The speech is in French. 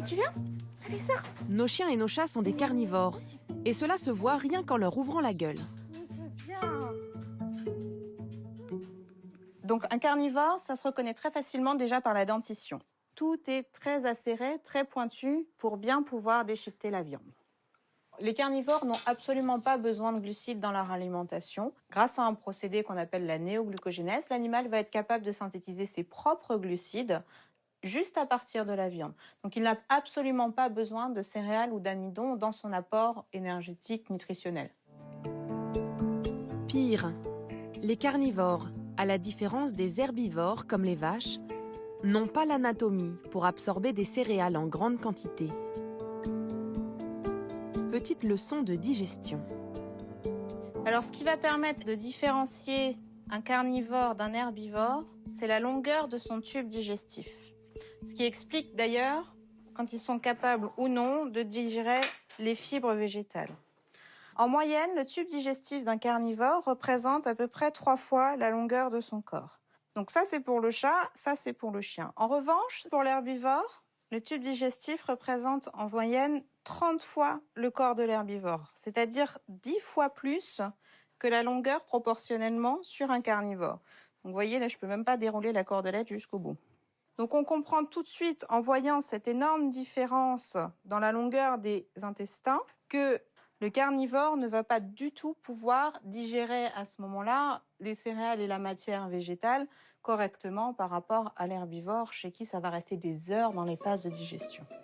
Tu viens? Allez, sors. Nos chiens et nos chats sont des carnivores. Et cela se voit rien qu'en leur ouvrant la gueule. Donc un carnivore, ça se reconnaît très facilement déjà par la dentition. Tout est très acéré, très pointu pour bien pouvoir déchiqueter la viande. Les carnivores n'ont absolument pas besoin de glucides dans leur alimentation. Grâce à un procédé qu'on appelle la néoglucogénèse, l'animal va être capable de synthétiser ses propres glucides juste à partir de la viande. Donc il n'a absolument pas besoin de céréales ou d'amidon dans son apport énergétique nutritionnel. Pire, les carnivores, à la différence des herbivores comme les vaches, n'ont pas l'anatomie pour absorber des céréales en grande quantité. Petite leçon de digestion. Alors ce qui va permettre de différencier un carnivore d'un herbivore, c'est la longueur de son tube digestif. Ce qui explique d'ailleurs quand ils sont capables ou non de digérer les fibres végétales. En moyenne, le tube digestif d'un carnivore représente à peu près 3 fois la longueur de son corps. Donc ça c'est pour le chat, ça c'est pour le chien. En revanche, pour l'herbivore, le tube digestif représente en moyenne 30 fois le corps de l'herbivore, c'est-à-dire 10 fois plus que la longueur proportionnellement sur un carnivore. Donc vous voyez, là je peux même pas dérouler la cordelette jusqu'au bout. Donc on comprend tout de suite en voyant cette énorme différence dans la longueur des intestins que le carnivore ne va pas du tout pouvoir digérer à ce moment-là les céréales et la matière végétale correctement par rapport à l'herbivore chez qui ça va rester des heures dans les phases de digestion.